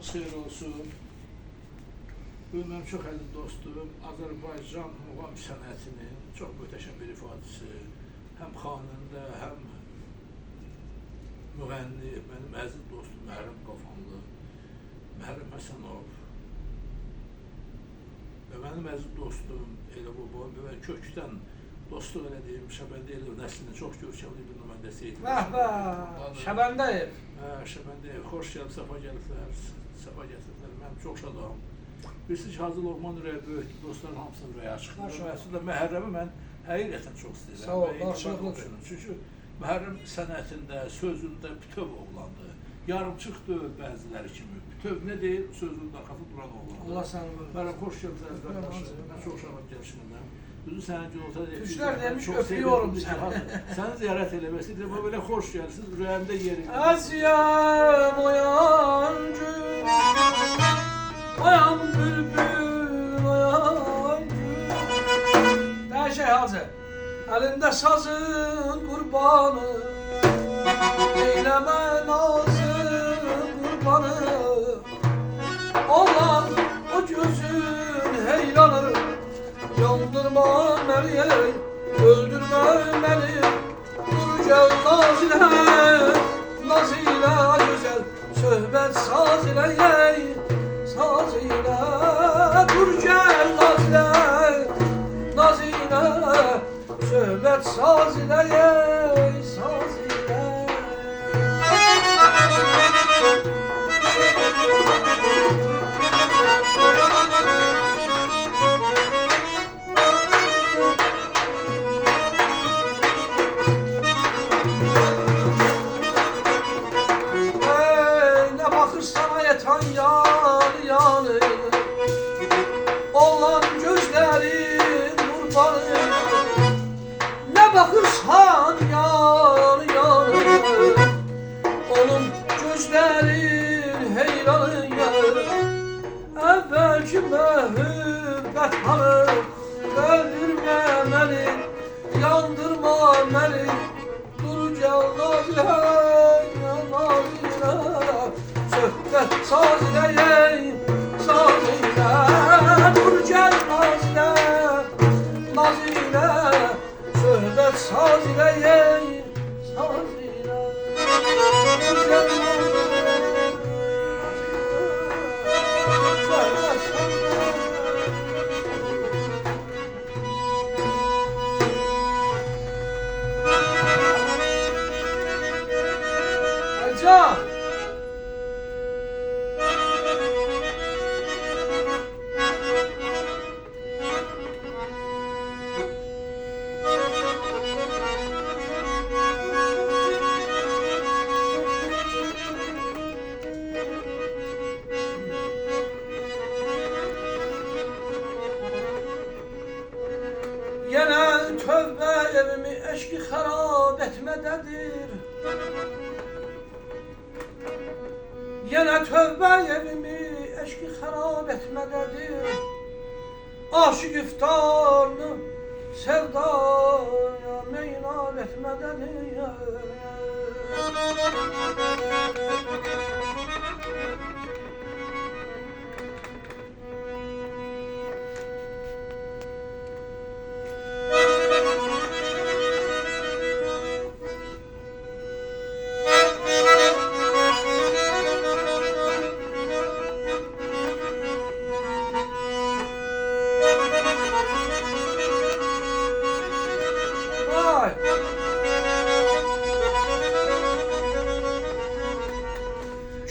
Sabahınız xeyir olsun. Bu mənim çox əziz dostum, Azərbaycan muğam sənətinin çox möhtəşəm bir ifadəsi. Həm xanəndə, həm müğənni, mənim əziz dostum Məhərrəm Qafanlı, Məhərrəm Həsənov və mənim əziz dostum elə bu və kökdən dostluq elədiyim Şəbəndiyev nəslinin çox görkəmli bir nümayəndəsi idi. Şəbəndiyev. Şəbəndiyev, xoş gəlib, səfa gəliblər, səfa gətirdilər. Mən çox şadam. Bilirsiniz ki, Hacı Loğman ürəyə böyük dostların hamısının ürəyə açıqdır. Əslində Məhərrəmi mən həqiqətən çox istəyirəm. Sağ ol, qarşılıqlıdır. Çünki Məhərrəm sənətində, sözündə bütöv oğlandır. Yarımçıqdır bəziləri kimi. Bütöv nə deyir? Sözünün arxası duran oğlan. Allah səni var. Məhərrəm, xoş gəlibsiniz qardaşım. Mən çox şadam gəlişindən. Düzü sənin yolda Türklər demiş, öpüyorum səni. Səni ziyarət eləməsi, belə xoş gəlsiniz, ürəyimdə yerim. Əziyəm oyan gün, oyan bülbül, oyan gün. Dəyişək Hacı, əlində sazın qurbanı, eyləmə nazın qurbanı, olan o gözün heyranı, yandırma beni, öldürme beni, dur gel naz ile, naz ile güzel, söhbet saz ile, saz ile, dur gel naz ile, naz ile, söhbet saz ile, saz ile. Olan gözlerin kurbanı, ne bakırsan yan yan, onun gözlerin heyranı ya. Evvelki mühibbet hanı, öldürme beni, yandırma beni, dur gel nazile, nazile, söhbet saz ile, saz ile, dur gel naz ile, naz ile, söhbet saz ile, saz ile, dur gel naz ile, söhbet saz ile. Can! Yine tövbe evimi eşki harap etmededir. Yine tövbe evimi eşki harap etmededir. Aşık iftarını sevdaya meynal etmededir.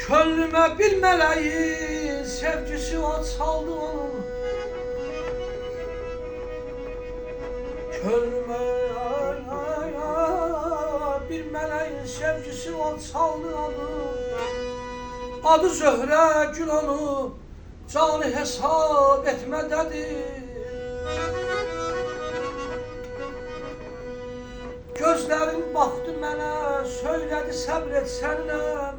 Könlüme bir meleğin sevgisi o çaldı onu. Könlüme bir meleğin sevgisi o çaldı onu. Adı Zöhre Gül onu canı hesap etme dedi. Gözlerin baktı mənə, söyledi sabret seninle.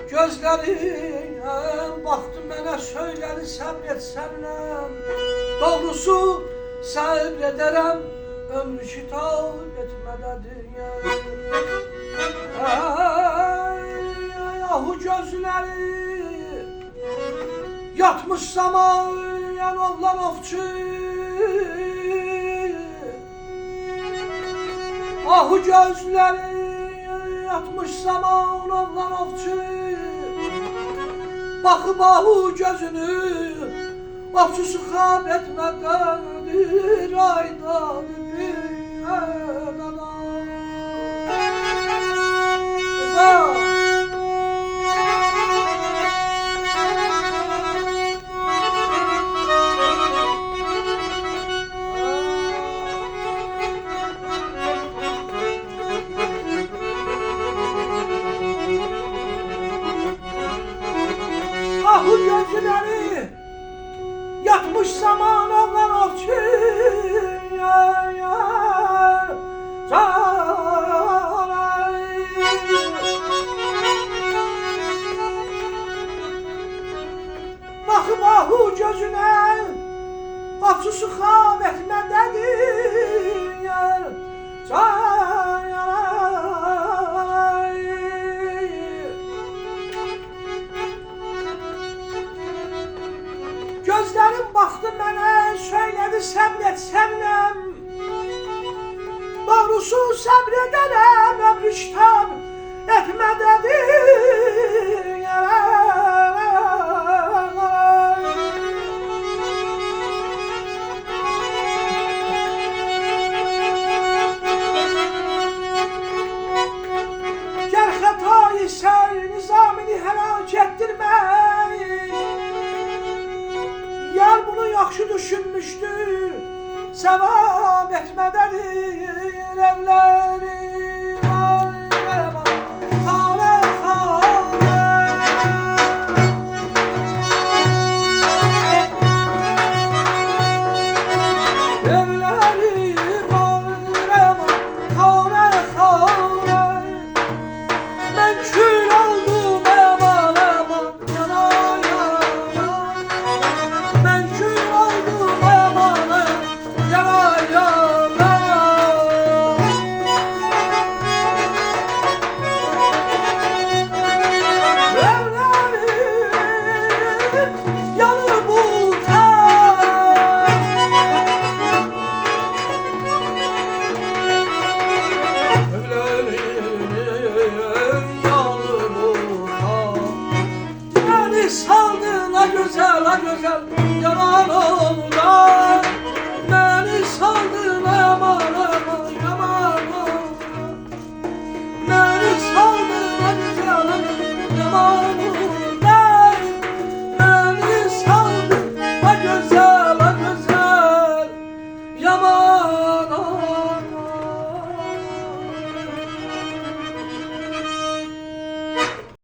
Gözlerin baktı mənə, söyledi sabret seninle. Doğrusu sabrederem, ömrü kitap etmededir ya. Yahu gözləri yatmış zaman oğlan ovçu. Ahu gözləri yatmış zaman oğlan ovçu. Baxıb ahu gözünü ovçusu xab etməkdədir, aydadır bir ədana. Ahu gözləri yatmış zaman oğlan ovçu. Baxıb ahu gözünə ovçusu xab etmədədir. Gözlərim baxdı mənə, söylədi səbr et səbnəm. Doğrusu səbr edərəm, ömrü kitab etmədədir. Gər xəta isə nizamini həlak etdirmək, yar bunu yaxşı düşünmüşdür, sevab etmədədir evləri. Xanə, xanə. Evləri xanə, xanə. Mən kül oldum eman, eman, yana, yana. Ben kül oldum emanı, yana, yana. Evlerim yanır bu ter. Evlerim yanır bu ter. Beni saldın ha güzel, yalan oldu.